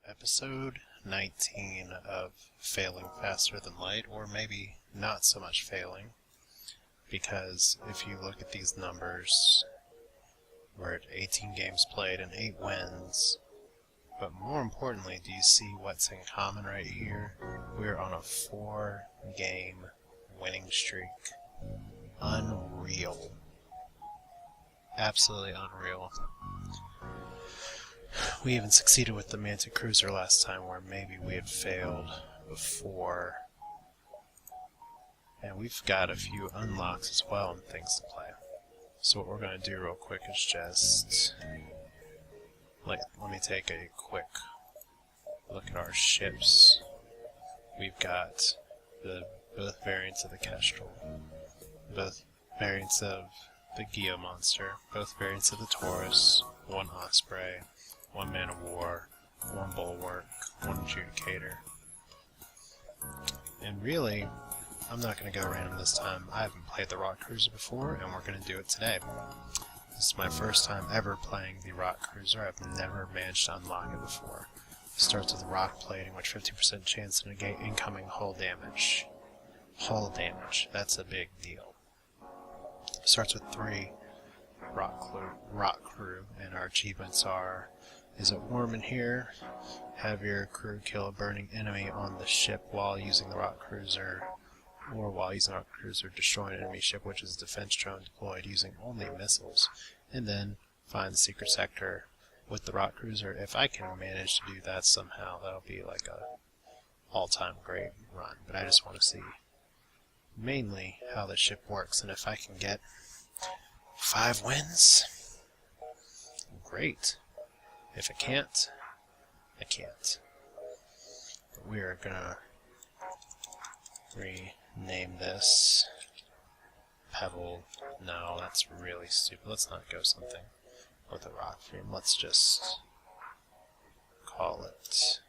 episode 19 of Failing Faster Than Light, or maybe not so much failing, because if you look at these numbers, we're at 18 games played and 8 wins, but more importantly, do you see what's in common right here? We're on a 4-game winning streak. Unreal. Absolutely unreal. We even succeeded with the Mantic Cruiser last time, where maybe we had failed before. And we've got a few unlocks as well and things to play. So what we're going to do real quick is just... let me take a quick look at our ships. We've got both variants of the Kestrel, both variants of the Geo Monster, both variants of the Taurus, one Osprey, one Man of War, one Bulwark, one Adjudicator. And really, I'm not going to go random this time. I haven't played the Rock Cruiser before, and we're going to do it today. This is my first time ever playing the Rock Cruiser. I've never managed to unlock it before. It starts with rock plating, which 50% chance to negate incoming hull damage. Hull damage, that's a big deal. It starts with 3 rock crew, and our achievements are: is it warm in here? Have your crew kill a burning enemy on the ship while using the Rock Cruiser, or while using the Rock Cruiser destroy an enemy ship which is defense drone deployed using only missiles, and then find the secret sector with the Rock Cruiser. If I can manage to do that somehow, that'll be like a all-time great run, but I just want to see mainly how the ship works, and if I can get 5 wins, great. If I can't, I can't. But we are gonna rename this Pebble. No, that's really stupid. Let's not go something with a rock frame. Let's just call it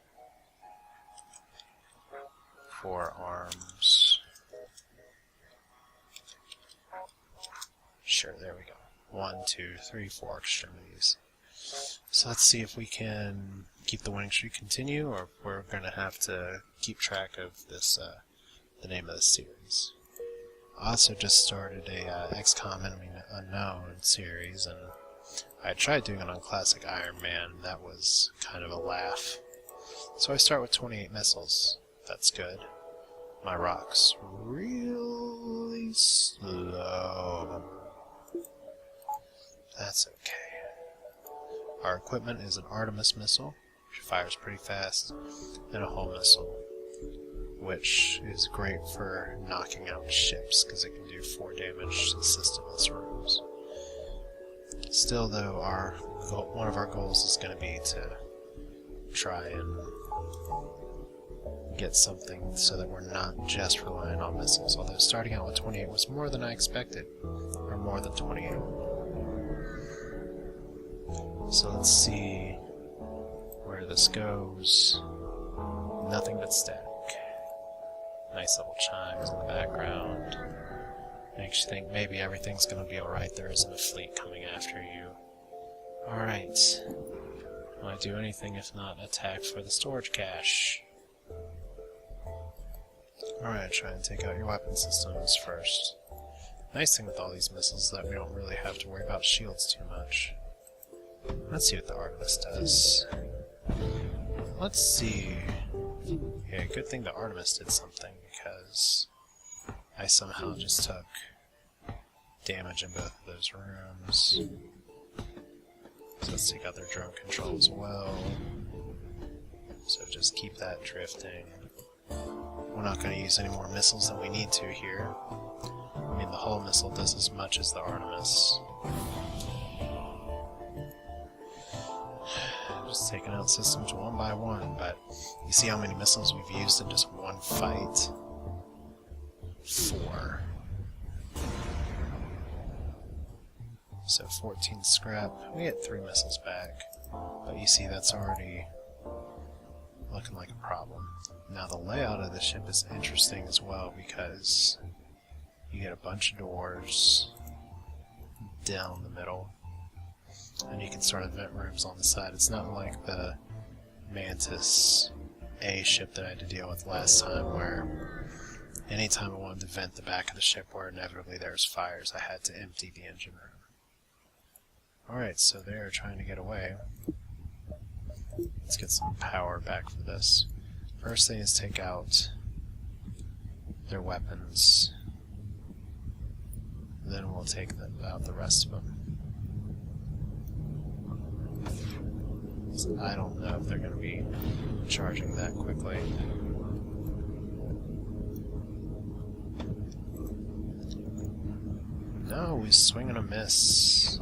Forearms. Sure, there we go. 1, 2, 3, 4 extremities. So let's see if we can keep the winning streak continue, or if we're going to have to keep track of this, the name of the series. I also just started a XCOM Enemy Unknown series, and I tried doing it on Classic Iron Man. That was kind of a laugh. So I start with 28 missiles. That's good. My rock's really slow. That's okay. Our equipment is an Artemis missile, which fires pretty fast, and a hull missile, which is great for knocking out ships, because it can do 4 damage to the systemless rooms. Still, though, one of our goals is going to be to try and get something so that we're not just relying on missiles, although starting out with 28 was more than I expected, or more than 28. So let's see where this goes. Nothing but static. Nice little chimes in the background. Makes you think maybe everything's going to be alright. There isn't a fleet coming after you. Alright. Will I do anything if not attack for the storage cache? Alright, try and take out your weapon systems first. Nice thing with all these missiles is that we don't really have to worry about shields too much. Let's see what the Artemis does. Let's see. Yeah, good thing the Artemis did something, because I somehow just took damage in both of those rooms. So let's take out their drone control as well. So just keep that drifting. We're not going to use any more missiles than we need to here. I mean, the hull missile does as much as the Artemis. Just taking out systems one by one, but you see how many missiles we've used in just one fight? 4. So 14 scrap. We get 3 missiles back, but you see that's already looking like a problem. Now the layout of the ship is interesting as well, because you get a bunch of doors down the middle, and you can start event rooms on the side. It's not like the Mantis A ship that I had to deal with last time, where anytime I wanted to vent the back of the ship where inevitably there was fires, I had to empty the engine room. Alright, so they're trying to get away. Let's get some power back for this. First thing is take out their weapons. Then we'll take out the rest of them. So I don't know if they're going to be charging that quickly. No, we swing and a miss.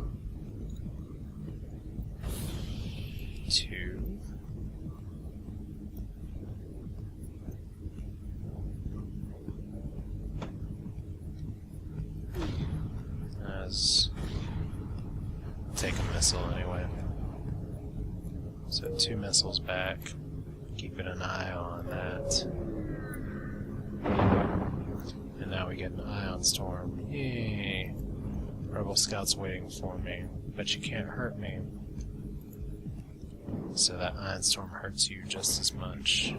2. Take a missile anyway. So 2 missiles back. Keeping an eye on that. And now we get an ion storm. Yay! Rebel Scout's waiting for me, but you can't hurt me. So that ion storm hurts you just as much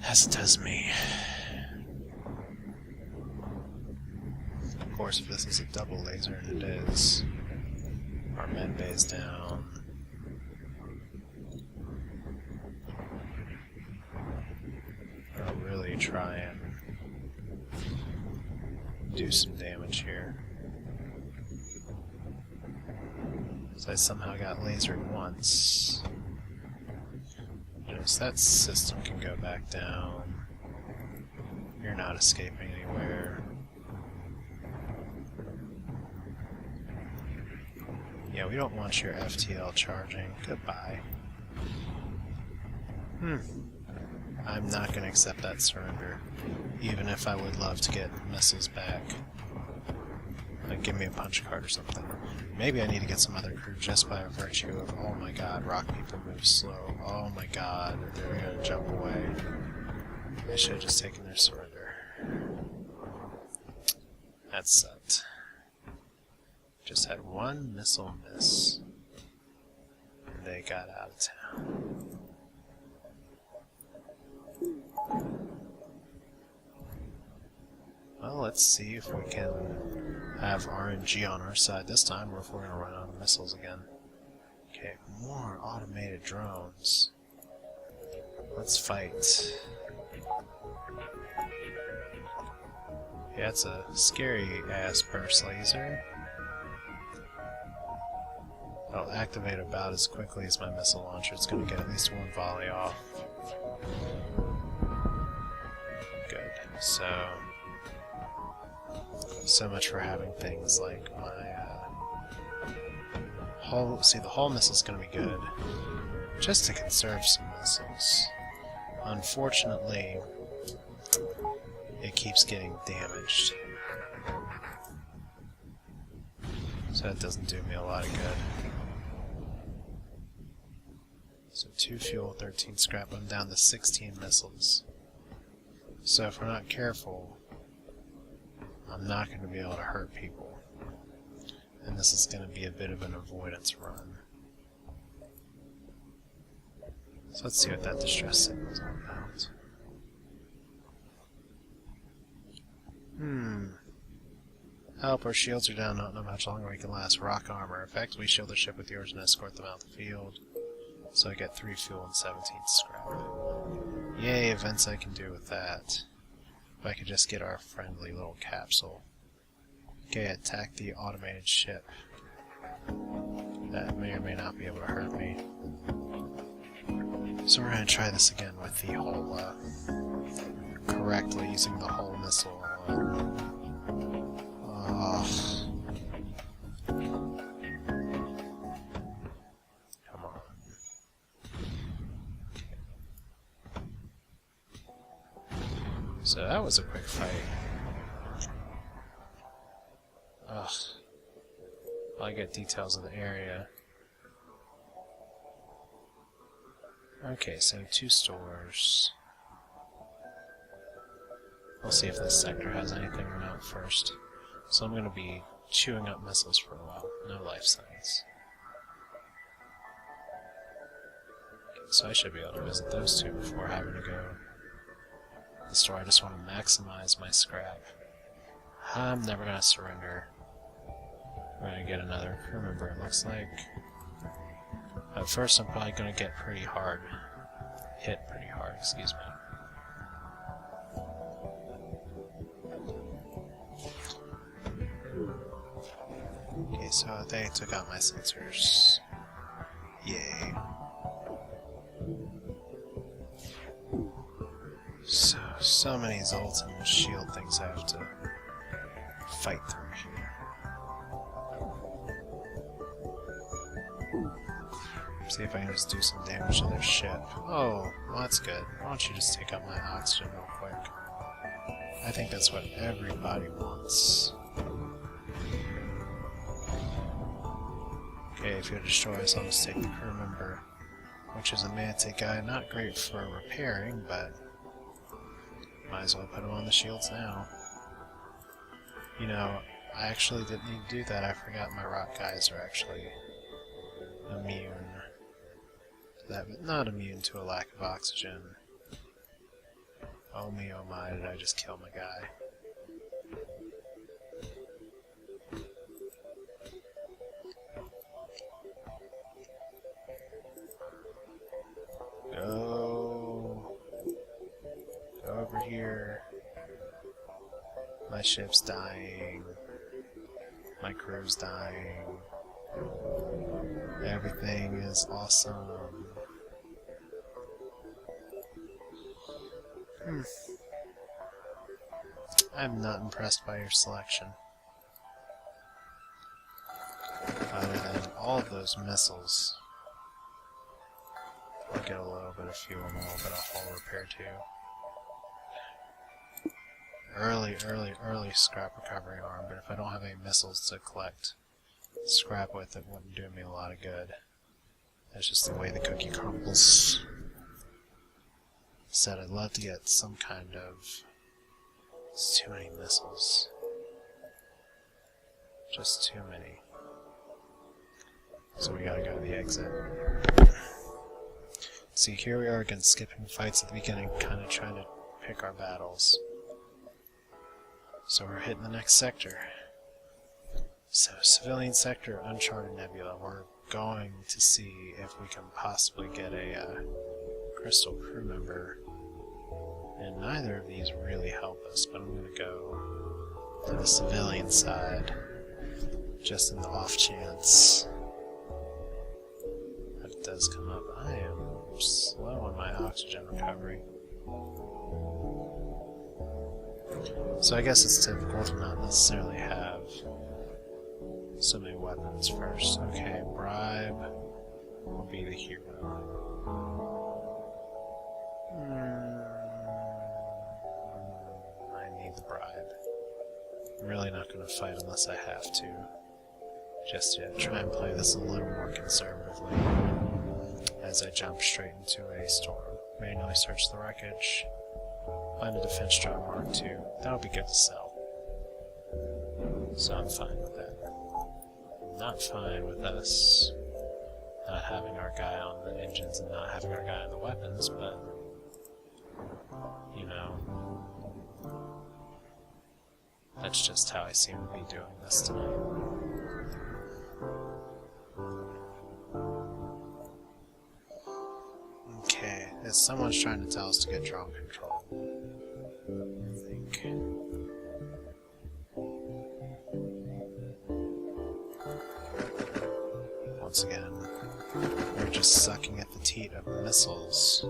as it does me. Of course, if this is a double laser, and it is, our med bay's down. I'll really try and do some damage here. So I somehow got lasered once. Notice that system can go back down. You're not escaping anywhere. Yeah, we don't want your FTL charging. Goodbye. I'm not going to accept that surrender, even if I would love to get missiles back. Like, give me a punch card or something. Maybe I need to get some other crew just by virtue of, oh my god, rock people move slow. Oh my god, they're going to jump away. They should have just taken their surrender. That sucked. Just had 1 missile miss. And they got out of town. Well, let's see if we can have RNG on our side this time, or if we're going to run out of missiles again. Okay, more automated drones. Let's fight. Yeah, it's a scary-ass burst laser. I'll activate about as quickly as my missile launcher. It's going to get at least 1 volley off. Good. So much for having things like my hull. See, the hull missile's going to be good, just to conserve some missiles. Unfortunately, it keeps getting damaged, so that doesn't do me a lot of good. So 2 fuel, 13 scrap. I'm down to 16 missiles. So if we're not careful, I'm not going to be able to hurt people. And this is going to be a bit of an avoidance run. So let's see what that distress signal is all about. Help, our shields are down, not know how much longer we can last. Rock armor. Effectively shield the ship with yours and escort them out the field. So I get 3 fuel and 17 scrap. Yay, events I can do with that. If I could just get our friendly little capsule. Okay, attack the automated ship. That may or may not be able to hurt me. So we're going to try this again with the whole, correctly using the whole missile. Come on. So that was a quick fight. Ugh. I get details of the area. Okay, so 2 stores. We'll see if this sector has anything or not first. So I'm going to be chewing up missiles for a while. No life signs. So I should be able to visit those two before having to go to the store. I just want to maximize my scrap. I'm never going to surrender. We're going to get another crew member, it looks like. At first I'm probably going to get pretty hard. Hit pretty hard, excuse me. Okay, so they took out my sensors. Yay. So many Zolts and shield things I have to fight through here. See if I can just do some damage to their ship. Oh, well that's good. Why don't you just take out my oxygen real quick? I think that's what everybody wants. Okay, if you destroy us, I'll just take the crew member, which is a Manta guy. Not great for repairing, but might as well put him on the shields now. You know, I actually didn't need to do that. I forgot my rock guys are actually immune to that, but not immune to a lack of oxygen. Oh me, oh my, did I just kill my guy? Go over here. My ship's dying. My crew's dying. Everything is awesome. I'm not impressed by your selection. Other than all of those missiles. I'll get a little bit of fuel and a little bit of hull repair too. Early scrap recovery arm, but if I don't have any missiles to collect scrap with, it wouldn't do me a lot of good. That's just the way the cookie crumbles. Said I'd love to get some kind of... It's too many missiles. Just too many. So we gotta go to the exit. See, here we are again, skipping fights at the beginning, kind of trying to pick our battles. So we're hitting the next sector. So, civilian sector, Uncharted Nebula. We're going to see if we can possibly get a crystal crew member. And neither of these really help us, but I'm going to go to the civilian side, just in the off chance that it does come up. I am slow on my oxygen recovery. So I guess it's typical to not necessarily have so many weapons first. Okay, bribe will be the hero. I need the bribe. I'm really not going to fight unless I have to. Just yet. Try and play this a little more conservatively as I jump straight into a storm. Manually search the wreckage. Find a defense drone Mark II. That'll be good to sell. So I'm fine with that. I'm not fine with us not having our guy on the engines and not having our guy on the weapons, but you know, that's just how I seem to be doing this tonight. Okay, someone's trying to tell us to get drone control. I think. Once again, we're just sucking at the teat of missiles,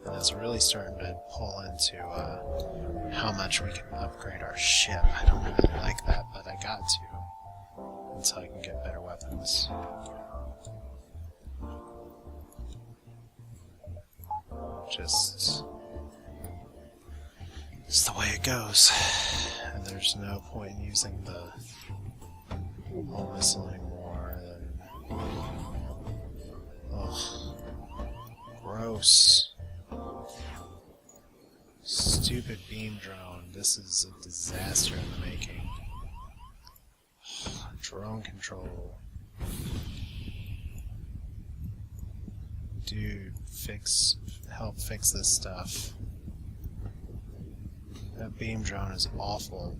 and it's really starting to pull into how much we can upgrade our ship. I don't really like that, but I got to until I can get better weapons. Just it's the way it goes, and there's no point in using the whole missile anymore. Ugh, gross. Stupid beam drone. This is a disaster in the making. Drone control. Dude, help fix this stuff. That beam drone is awful.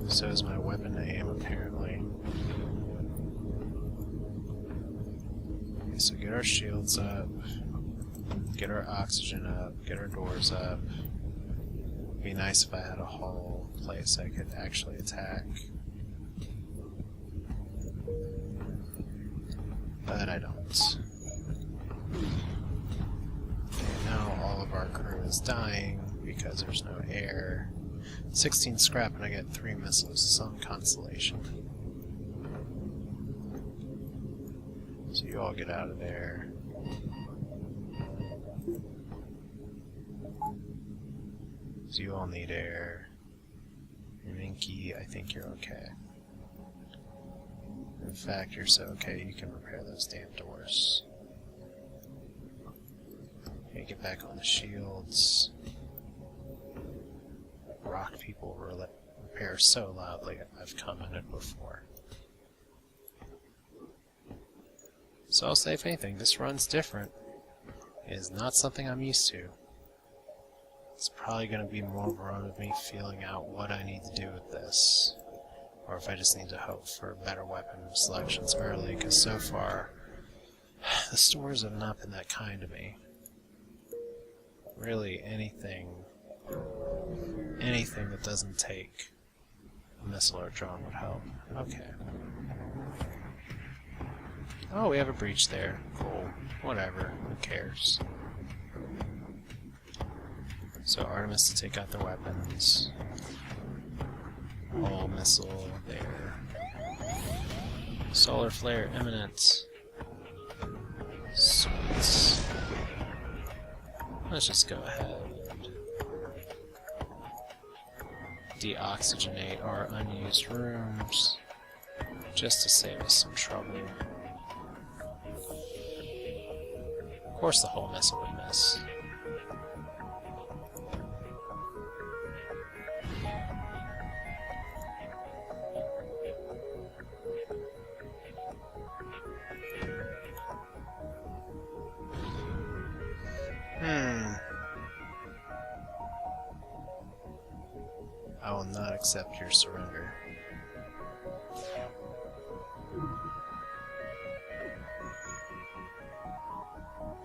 So is my weapon aim, apparently. Okay, so get our shields up, get our oxygen up, get our doors up. It'd be nice if I had a whole place I could actually attack. But I don't. And now all of our crew is dying because there's no air. 16 scrap and I get 3 missiles. Some consolation. So you all get out of there. So you all need air. Minky, I think you're okay. In fact, you're so okay you can repair those damn doors. Okay, get back on the shields. Rock people repair so loudly, I've commented before. So I'll say, if anything, this run's different. It is not something I'm used to. It's probably going to be more of a run of me feeling out what I need to do with this. Or if I just need to hope for better weapon selections early, because so far, the stores have not been that kind to me. Really, anything that doesn't take a missile or drone would help. Okay. Oh, we have a breach there. Cool. Whatever. Who cares? So Artemis to take out the weapons. Hull missile there. Solar flare imminent. Sweet. Let's just go ahead and deoxygenate our unused rooms just to save us some trouble. Of course the whole missile would miss. I will not accept your surrender.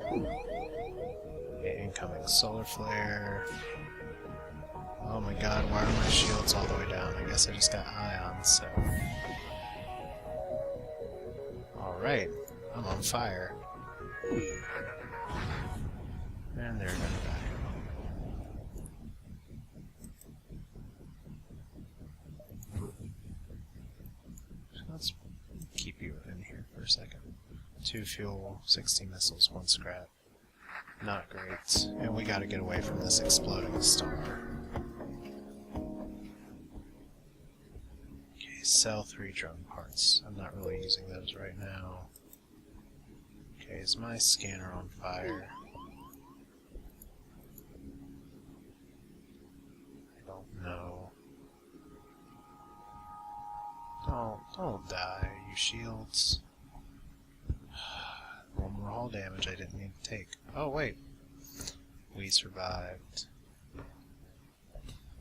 Okay, incoming solar flare. Oh my god, why are my shields all the way down? I guess I just got ions, so... Alright, I'm on fire. And they're gonna die. Let's keep you in here for a second. 2 fuel, 16 missiles, 1 scrap. Not great. And we gotta get away from this exploding star. Okay, sell 3 drone parts. I'm not really using those right now. Okay, is my scanner on fire? I don't know. Don't die, you shields. 1 more hull damage I didn't need to take. Oh wait, we survived.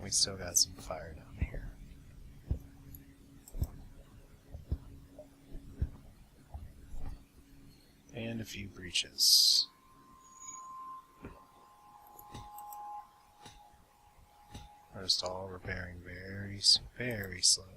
We still got some fire down here. And a few breaches. We're just all repairing very, very slowly.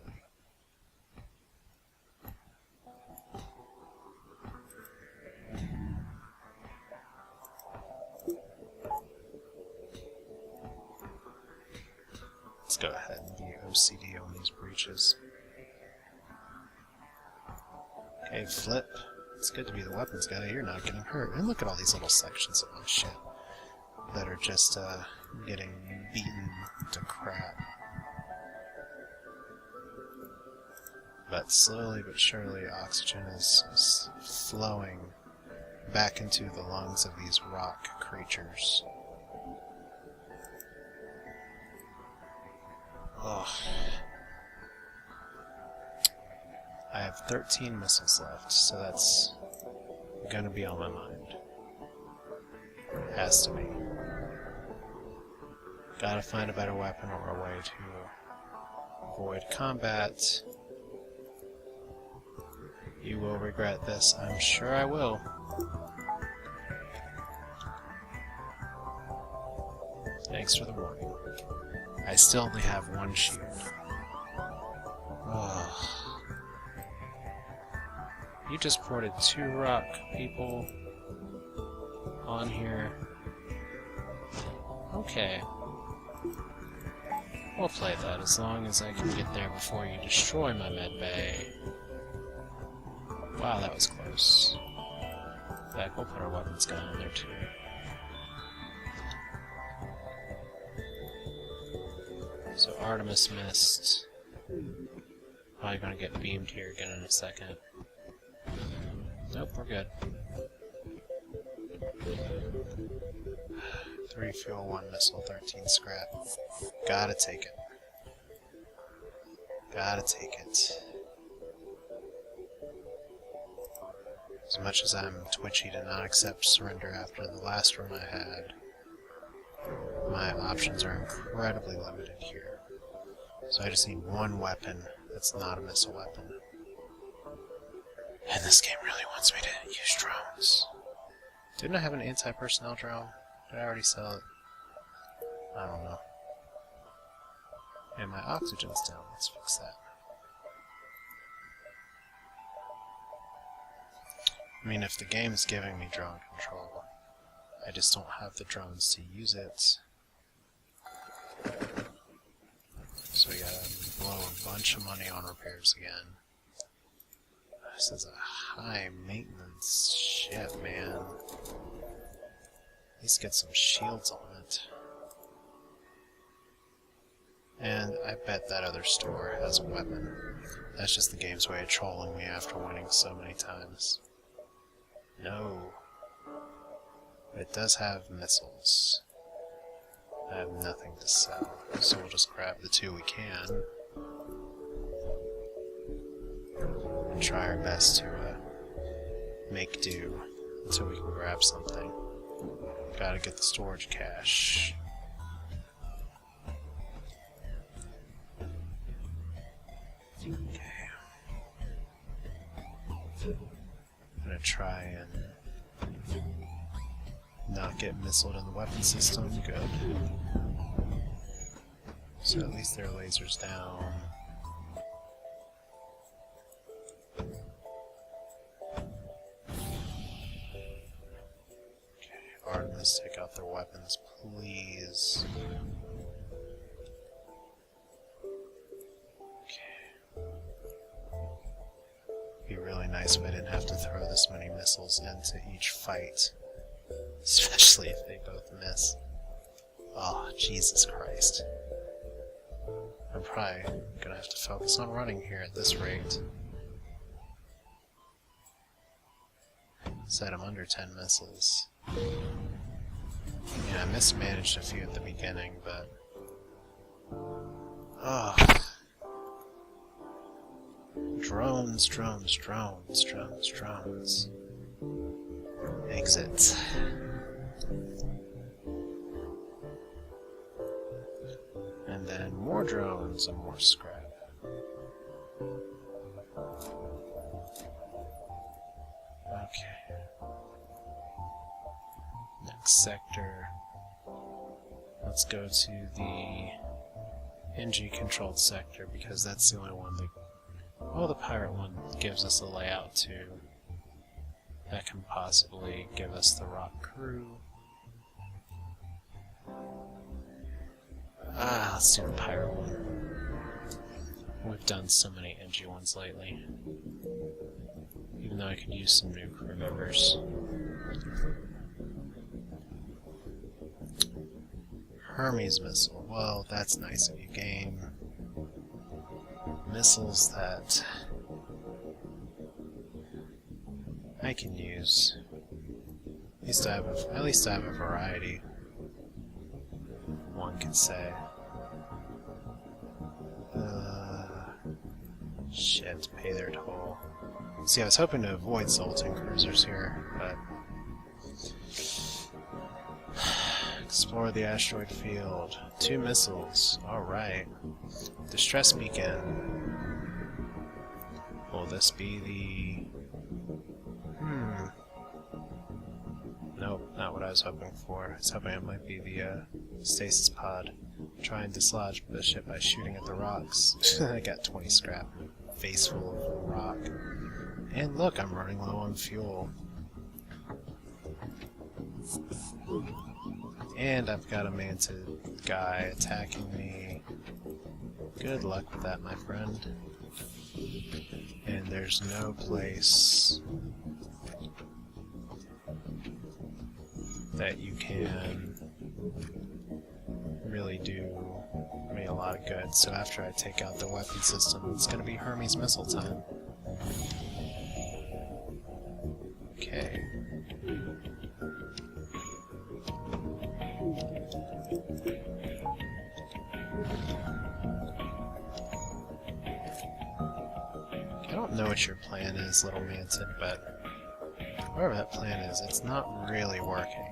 Let's go ahead and be OCD on these breaches. Okay, flip. It's good to be the weapons guy. You're not getting hurt. And look at all these little sections of my ship that are just getting beaten to crap. But slowly but surely, oxygen is flowing back into the lungs of these rock creatures. Ugh. have 13 missiles left, so that's gonna be on my mind. Has to be. Gotta find a better weapon or a way to avoid combat. You will regret this, I'm sure I will. Thanks for the warning. I still only have one shield. Ugh. You just ported 2 rock people on here. Okay. We'll play that as long as I can get there before you destroy my medbay. Wow, that was close. In fact, we'll put our weapons gun in there too. So Artemis missed. Probably gonna get beamed here again in a second. Nope, we're good. 3 fuel, 1 missile, 13 scrap. Gotta take it. Gotta take it. As much as I'm twitchy to not accept surrender after the last run I had, my options are incredibly limited here. So I just need one weapon that's not a missile weapon. And this game really wants me to use drones. Didn't I have an anti-personnel drone? Did I already sell it? I don't know. And my oxygen's down. Let's fix that. I mean, if the game's giving me drone control, I just don't have the drones to use it. So we gotta blow a bunch of money on repairs again. This is a high maintenance ship, man. At least get some shields on it. And I bet that other store has a weapon. That's just the game's way of trolling me after winning so many times. No. But it does have missiles. I have nothing to sell, so we'll just grab the 2 we can. And try our best to make do until we can grab something. Gotta get the storage cache. Okay. I'm gonna try and not get missiled in the weapon system. Good. So at least their laser's down. Artemis, take out their weapons, please. Okay. Be really nice if I didn't have to throw this many missiles into each fight. Especially if they both miss. Oh, Jesus Christ. I'm probably gonna have to focus on running here at this rate. Said I'm under 10 missiles. Yeah, I mismanaged a few at the beginning, but... Oh. Drones, drones, drones, drones, drones. Exit. And then more drones and more scrap. Okay. Next sector. Let's go to the NG controlled sector because that's the only one that... Well, the pirate one gives us a layout too. That can possibly give us the rock crew. Let's do the pirate one. We've done so many NG ones lately. Even though I could use some new crew members. Hermes missile. Well, that's nice of you, game. Missiles that I can use. At least I have a variety. One could say. Shit, pay their toll. See, I was hoping to avoid Sultan cruisers here, but... Explore the asteroid field. 2 missiles. Alright. Distress beacon. Will this be the... Nope, not what I was hoping for. I was hoping it might be the stasis pod. Try and dislodge the ship by shooting at the rocks. I got 20 scrap. Face full of rock. And look, I'm running low on fuel. And I've got a manted guy attacking me. Good luck with that, my friend. And there's no place that you can really do me a lot of good. So after I take out the weapon system, it's going to be Hermes missile time. Okay. I don't know what your plan is, little Manted, but whatever that plan is, it's not really working.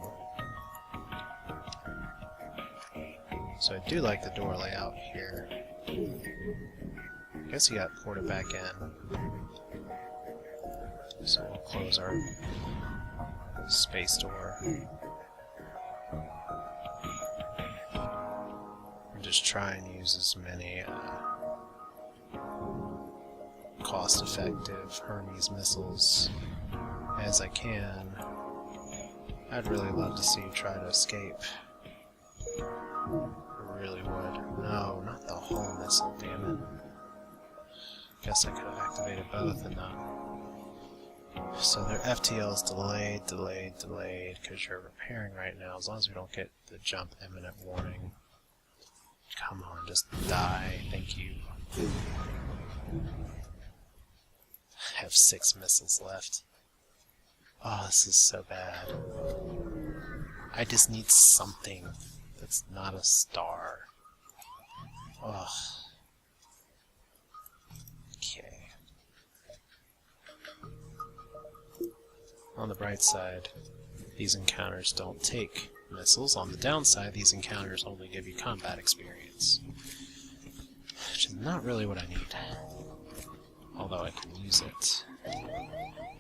So I do like the door layout here. I guess he got ported back in. So we'll close our space door. And just try and use as many cost-effective Hermes missiles as I can. I'd really love to see you try to escape. I really would. No, not the whole missile, damn it. Guess I could have activated both and not. So their FTL is delayed, because you're repairing right now, as long as we don't get the jump imminent warning. Come on, just die, thank you. I have 6 missiles left. Oh, this is so bad. I just need something that's not a star. Ugh. Okay. On the bright side, these encounters don't take missiles. On the downside, these encounters only give you combat experience. Which is not really what I need. Although I can use it.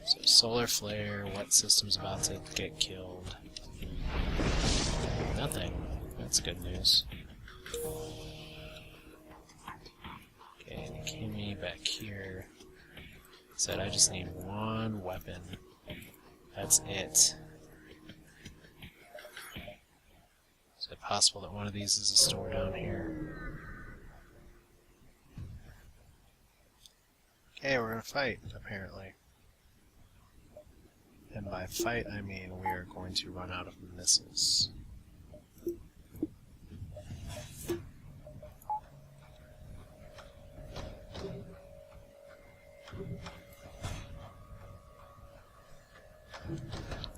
So solar flare, wet system's about to get killed. Nothing. That's good news. Okay, Kimmy back here said I just need one weapon. That's it. Is it possible that one of these is a store down here? Okay, we're gonna fight, apparently. And by fight, I mean we are going to run out of missiles.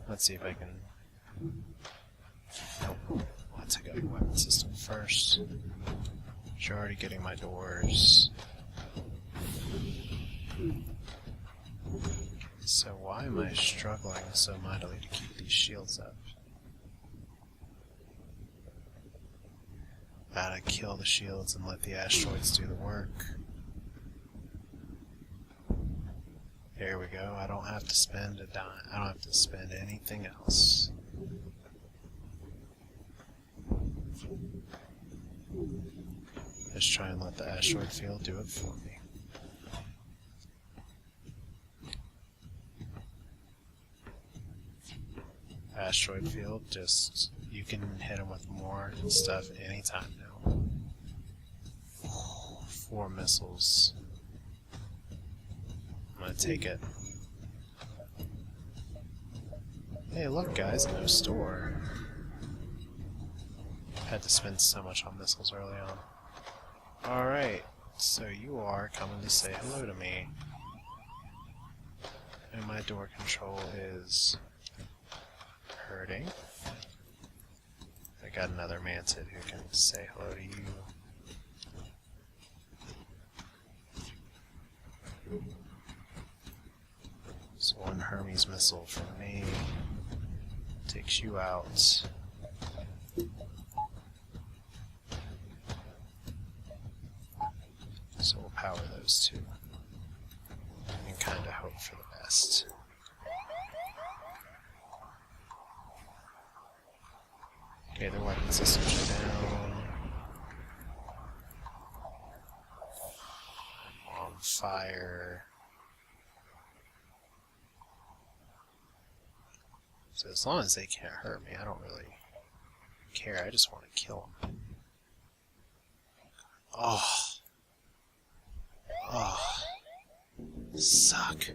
Let's see if I can... Nope. Let's take out the weapon system first. You're already getting my doors. So why am I struggling so mightily to keep these shields up? Gotta kill the shields and let the asteroids do the work. There we go. I don't have to spend a dime. I don't have to spend anything else. Just try and let the asteroid field do it for me. Asteroid field, just, you can hit them with more stuff anytime now. 4 missiles. I'm gonna take it. Hey, look guys, no store. Had to spend so much on missiles early on. Alright, so you are coming to say hello to me. And my door control is hurting. I got another Manted who can say hello to you. enemy's missile from me. Takes you out. So we'll power those two. And kinda hope for the best. Okay, their weapon systems are down. On fire. So as long as they can't hurt me, I don't really care. I just want to kill them. Oh. Oh. Suck.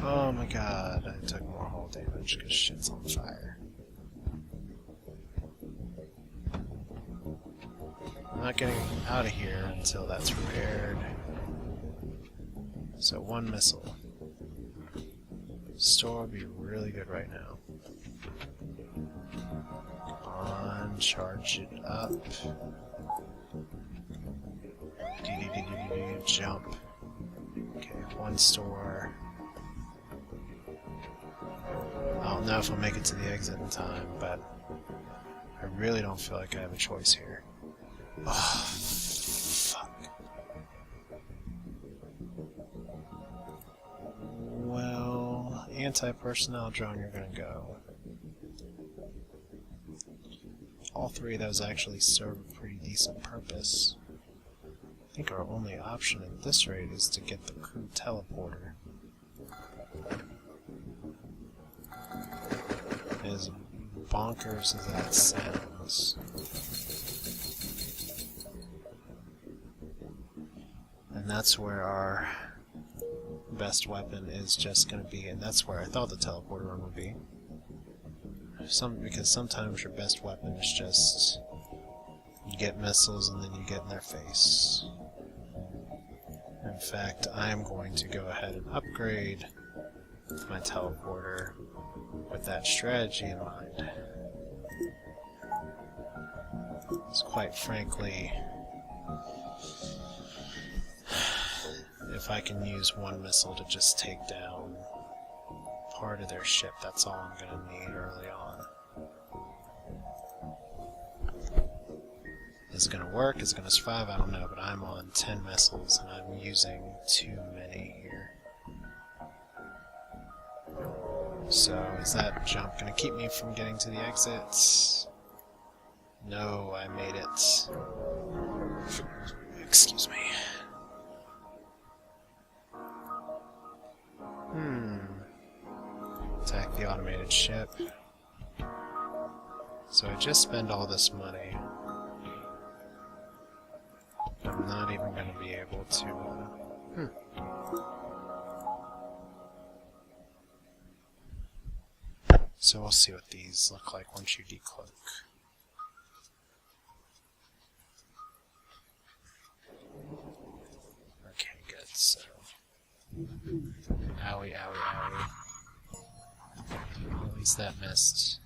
Oh my god, I took more hull damage because shit's on fire. I'm not getting out of here until that's repaired. So one missile. Store would be really good right now. Come on, charge it up. Jump. Okay, one store. I don't know if I'll make it to the exit in time, but I really don't feel like I have a choice here. Oh, fuck. Well, anti-personnel drone, you're gonna go. All three of those actually serve a pretty decent purpose. I think our only option at this rate is to get the crew teleporter. As bonkers as that sounds. And that's where our best weapon is just going to be, and that's where I thought the teleporter run would be. Because sometimes your best weapon is just you get missiles and then you get in their face. In fact, I am going to go ahead and upgrade my teleporter with that strategy in mind. Because quite frankly, if I can use one missile to just take down part of their ship, that's all I'm going to need early on. Is it going to work? Is it going to survive? I don't know, but I'm on 10 missiles and I'm using too many here. So, is that jump going to keep me from getting to the exit? No, I made it. Excuse me. Attack the automated ship. So I just spend all this money. I'm not even going to be able to... So we'll see what these look like once you decloak. Okay, good, so... Owie, owie, owie. At least that missed.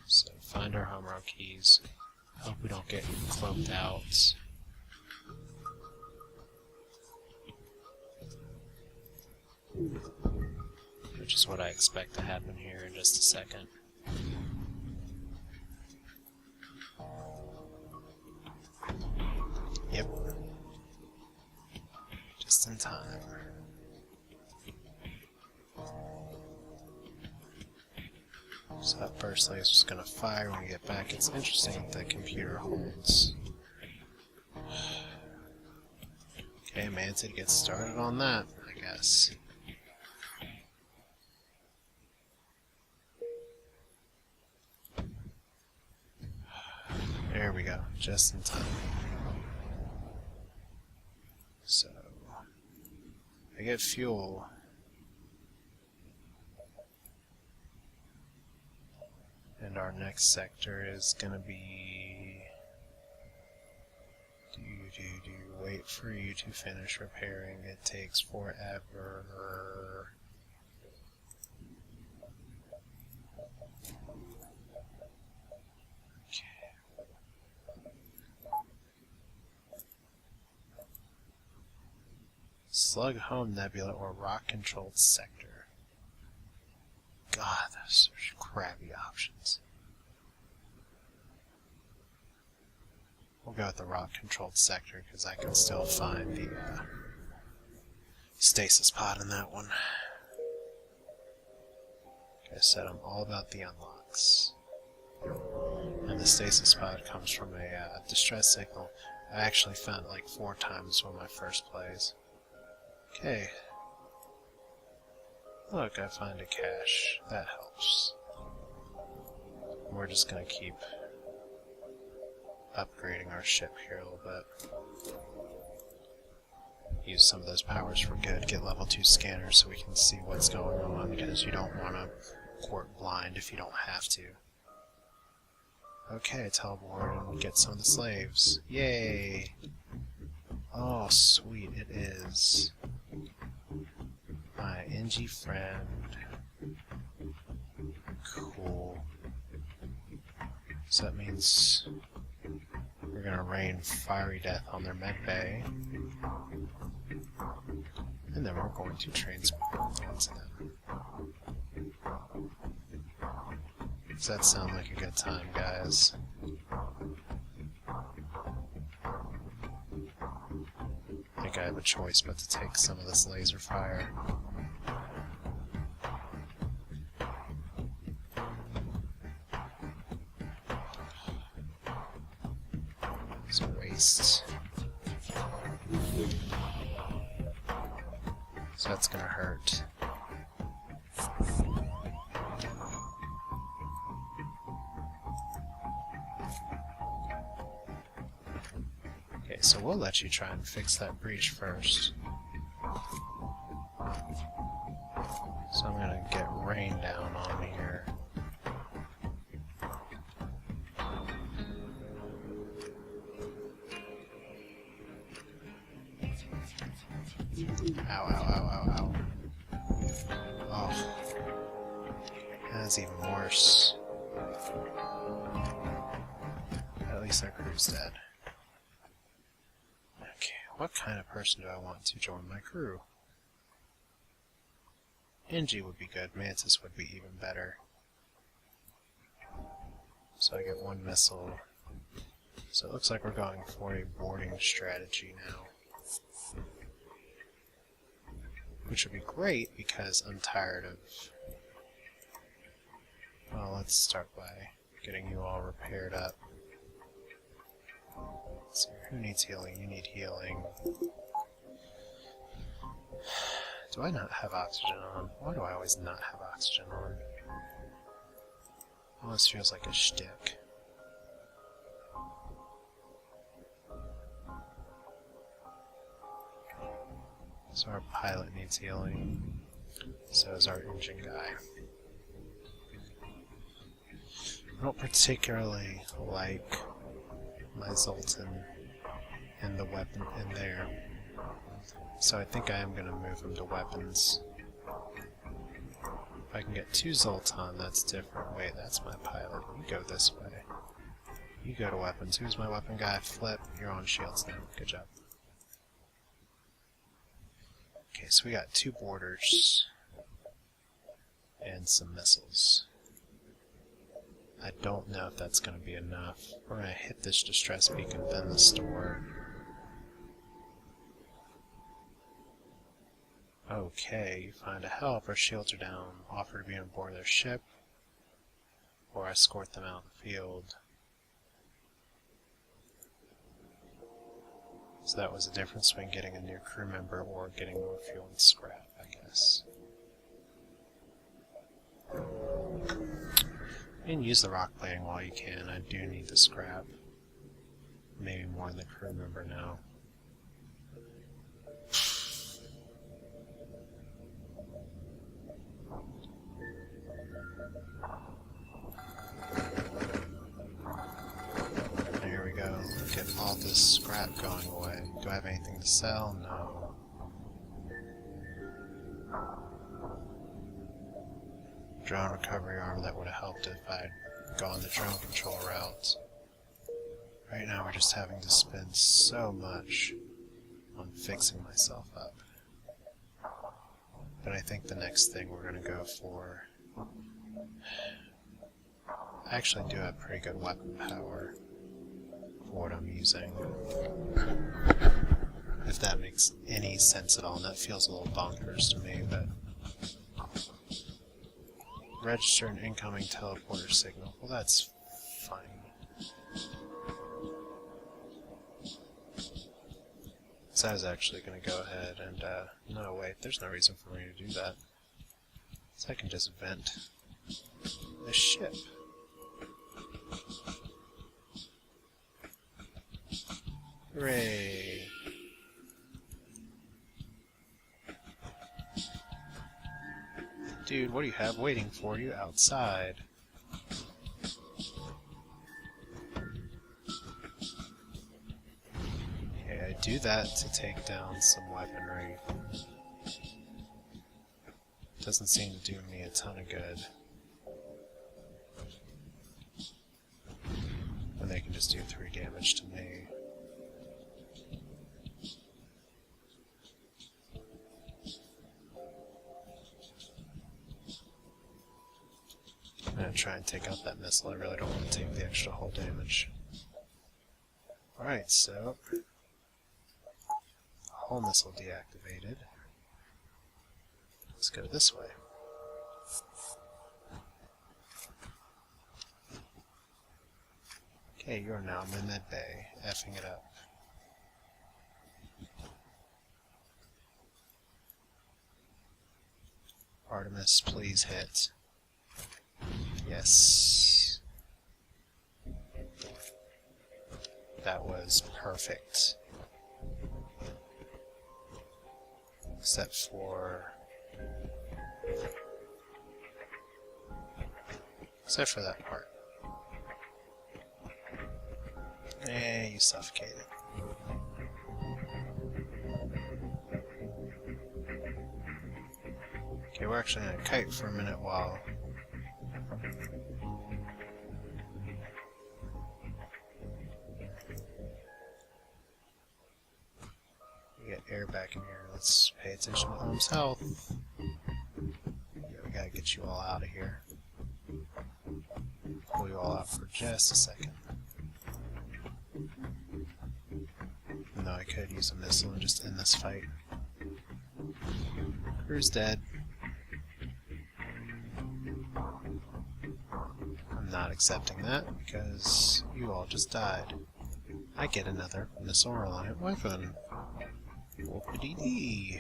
So, find our home row keys. Hope we don't get cloaked out. Which is what I expect to happen here in just a second. Yep. Just in time. So that burst laser is going to fire when we get back. It's interesting that the computer holds. Okay, Manta gets started on that, I guess. There we go, just in time. So, I get fuel. And our next sector is gonna be... Wait for you to finish repairing. It takes forever. Slug Home Nebula or Rock-controlled sector. God, those are crappy options. We'll go with the rock-controlled sector because I can still find the stasis pod in that one. Like I said, I'm all about the unlocks. And the stasis pod comes from a distress signal. I actually found it like 4 times on my first plays. Okay. Look, I find a cache. That helps. We're just gonna keep upgrading our ship here a little bit. Use some of those powers for good. Get level 2 scanners so we can see what's going on, because you don't want to port blind if you don't have to. Okay, teleport and get some of the slaves. Yay! Oh, sweet, it is my NG friend. Cool. So that means we're gonna rain fiery death on their med bay, and then we're going to transport onto them. Does that sound like a good time, guys? I think I have a choice but to take some of this laser fire. It's a waste. So that's gonna hurt. Okay, so we'll let you try and fix that breach first. So I'm gonna get rain down on me here. Ow, ow, ow, ow, ow. Oh. That's even worse. At least our crew's dead. Okay, what kind of person do I want to join my crew? NG would be good, Mantis would be even better. So I get 1 missile. So it looks like we're going for a boarding strategy now. Which would be great because I'm tired of... Well, let's start by getting you all repaired up. Let's see, who needs healing? You need healing. Do I not have oxygen on? Why do I always not have oxygen on? Almost feels like a shtick. So our pilot needs healing. So does our engine guy. I don't particularly like my Zoltan and the weapon in there. So I think I am going to move him to weapons. If I can get 2 Zoltan, that's different. Wait, that's my pilot. You go this way. You go to weapons. Who's my weapon guy? Flip. You're on shields now. Good job. Okay, so we got 2 boarders and some missiles. I don't know if that's going to be enough. We're going to hit this distress beacon, then the store. Okay, you find a help, our shields are down. Offer to be on board their ship, or escort them out in the field. So that was the difference between getting a new crew member or getting more fuel and scrap, I guess. You can use the rock plating while you can. I do need the scrap. Maybe more than the crew member now. There we go. Get all this scrap going away. Do I have anything to sell? No. Drone recovery arm, that would have helped if I'd gone the drone control route. Right now we're just having to spend so much on fixing myself up. But I think the next thing we're going to go for... I actually do have pretty good weapon power for what I'm using. If that makes any sense at all, and that feels a little bonkers to me, but... Register an incoming teleporter signal. Well, that's fine. So I was actually going to go ahead and, no wait, there's no reason for me to do that. So I can just vent the ship. Hooray! Dude, what do you have waiting for you outside? Okay, I do that to take down some weaponry. Doesn't seem to do me a ton of good. When they can just do 3 damage to me. I'm gonna try and take out that missile. I really don't want to take the extra hull damage. Alright, so... hull missile deactivated. Let's go this way. Okay, you're now in the mid bay, effing it up. Artemis, please hit. Yes. That was perfect. Except for that part. Eh, you suffocated. Okay, we're actually gonna kite for a minute while we get air back in here. Let's pay attention to Holmes' health. Yeah, we gotta get you all out of here. Pull you all out for just a second. Even though I could use a missile and just end this fight. Crew's dead. I'm not accepting that because you all just died. I get another missile-reliant weapon. Whoop-a-dee-dee.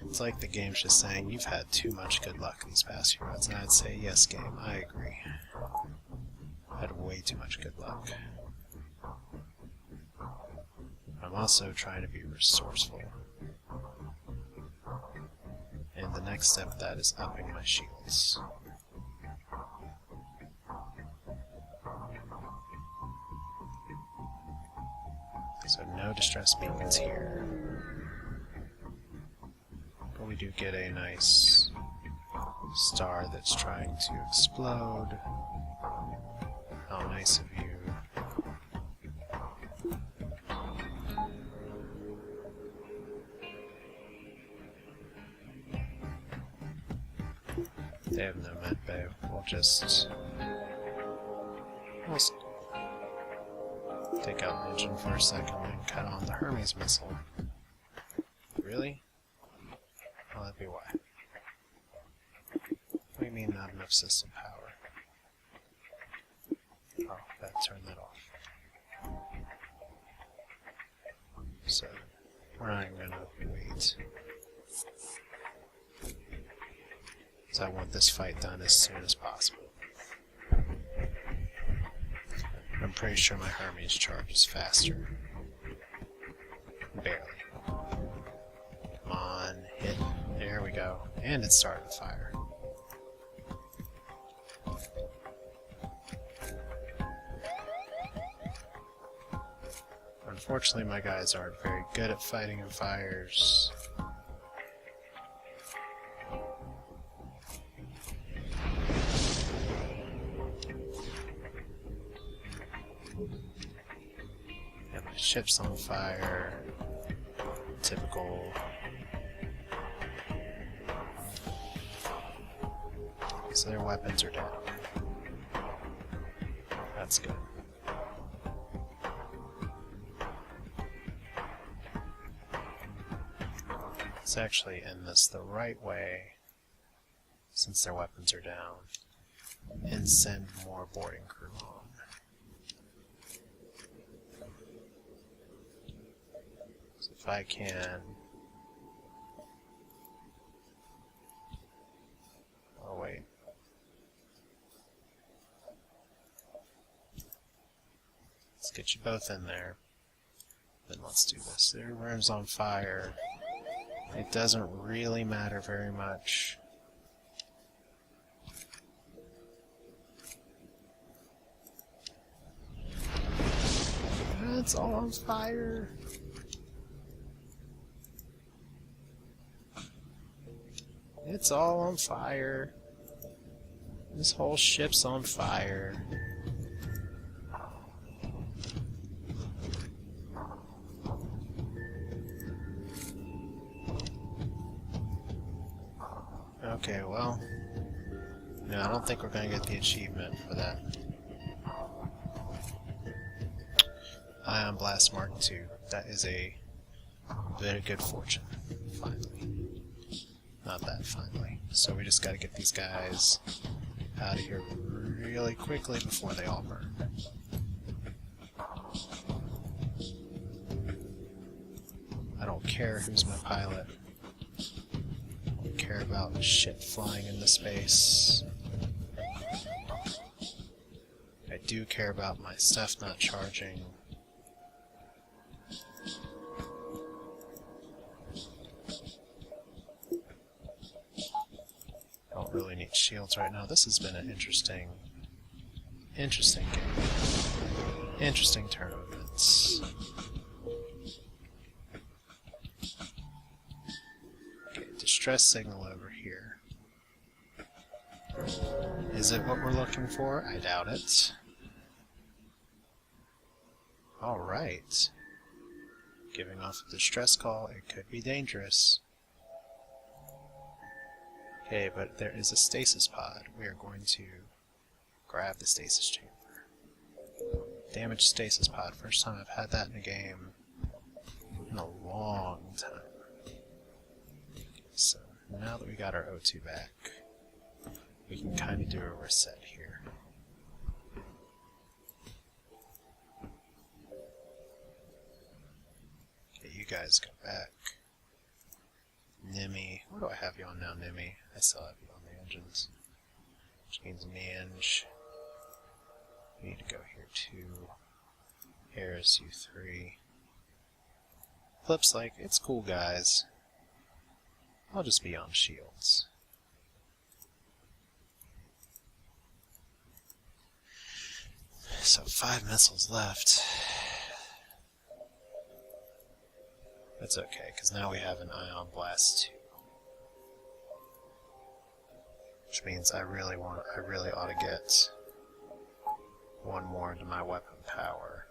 It's like the game's just saying, you've had too much good luck these past few rounds, and I'd say, yes game, I agree. I had way too much good luck. I'm also trying to be resourceful. And the next step of that is upping my shields. So no distress beacons here. But we do get a nice star that's trying to explode. How nice of you. They have no med bay. We'll take out the engine for a second and cut on the Hermes missile. Really? Well, that'd be why. What do you mean not enough system power? Oh, that turned that off. So, we're not even gonna wait. Because I want this fight done as soon as possible. I'm pretty sure my Hermes charge is faster. Barely. Come on, hit. There we go. And it started a fire. Unfortunately, my guys aren't very good at fighting in fires. Yeah, my ship's on fire. typical. So their weapons are down. That's good. Let's actually end this the right way, since their weapons are down, and send more boarding crew home. So if I can... Oh wait. Let's get you both in there. Then let's do this. Their room's on fire. It doesn't really matter very much. It's all on fire. It's all on fire. This whole ship's on fire. Okay, well, no, I don't think we're going to get the achievement for that. Ion Blast Mark II. That is a bit of good fortune, finally. Not that finally. So we just got to get these guys out of here really quickly before they all burn. I don't care who's my pilot. I don't care about shit flying into space. I do care about my stuff not charging. Don't really need shields right now. This has been an interesting game. Interesting turn of events. Okay, distress signal over here. Is it what we're looking for? I doubt it. Alright. Giving off a distress call, it could be dangerous. Okay, but there is a stasis pod. We are going to grab the stasis chamber. Damaged stasis pod. First time I've had that in a game in a long time. Okay, so now that we got our O2 back, we can kind of do a reset here. Okay, you guys go back. Nimi. What do I have you on now, Nimi? I still have you on the engines. Which means Mange. We need to go here too. Harris, you 3. Flip's like, it's cool, guys. I'll just be on shields. So 5 missiles left. That's okay, because now we have an Ion Blast 2. Which means I really ought to get one more into my weapon power.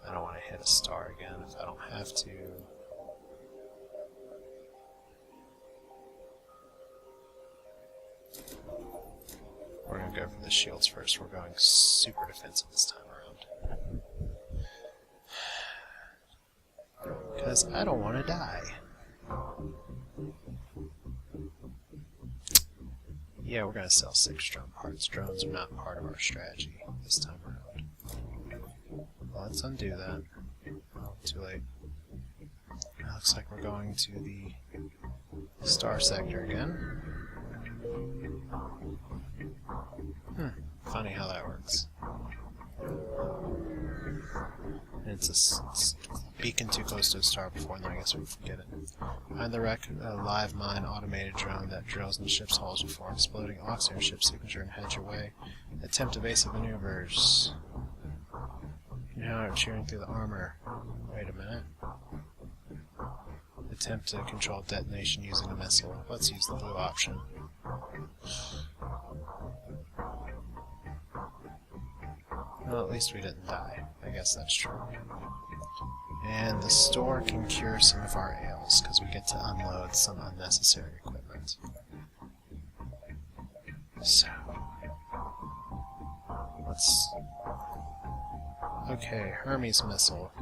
I don't want to hit a star again if I don't have to. We're going to go for the shields first. We're going super defensive this time around. Because I don't want to die. Yeah, we're going to sell 6 drone parts. Drones are not part of our strategy this time around. Well, let's undo that. Oh, too late. Looks like we're going to the star sector again. Funny how that works. It's a beacon too close to a star before, and then I guess we forget it. Find the wreck, a live mine automated drone that drills in the ship's hulls before exploding. Oxygen ship signature and head your way. Attempt evasive maneuvers. You know how cheering through the armor. Wait a minute. Attempt to control detonation using a missile. Let's use the blue option. Well, at least we didn't die. I I guess that's true. And the store can cure some of our ails, because we get to unload some unnecessary equipment. So, let's... Okay, Hermes missile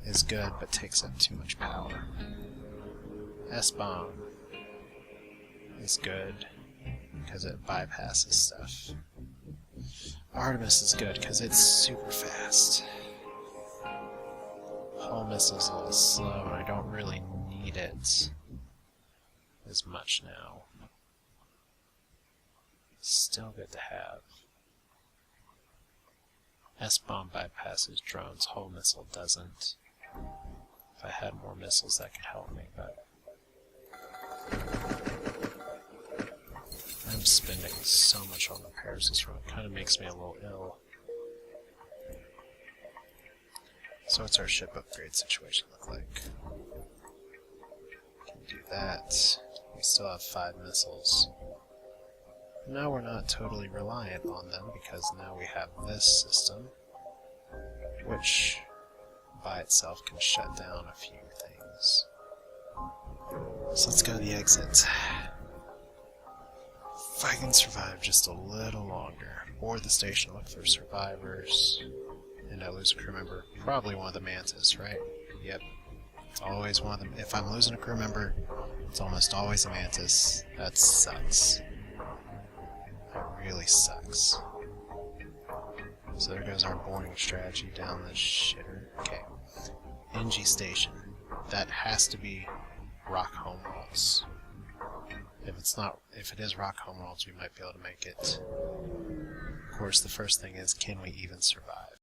is good, but takes up too much power. S-bomb is good, because it bypasses stuff. Artemis is good, because it's super fast. Hull missile's a little slow, and I don't really need it as much now. Still good to have. S-bomb bypasses drones, hull missile doesn't. If I had more missiles that could help me, but I'm spending so much on repairs this run, it kind of makes me a little ill. So what's our ship upgrade situation look like? Can do that. We still have 5 missiles. Now we're not totally reliant on them because now we have this system, which by itself can shut down a few things. So let's go to the exit. If I can survive just a little longer, board the station, look for survivors, and I lose a crew member, probably one of the Mantis, right? Yep. It's always one of them. If I'm losing a crew member, it's almost always a Mantis. That sucks. That really sucks. So there goes our boarding strategy down the shitter. Okay. NG station. That has to be rock homeworlds. If it is rock homeworlds, we might be able to make it. Of course, the first thing is, can we even survive?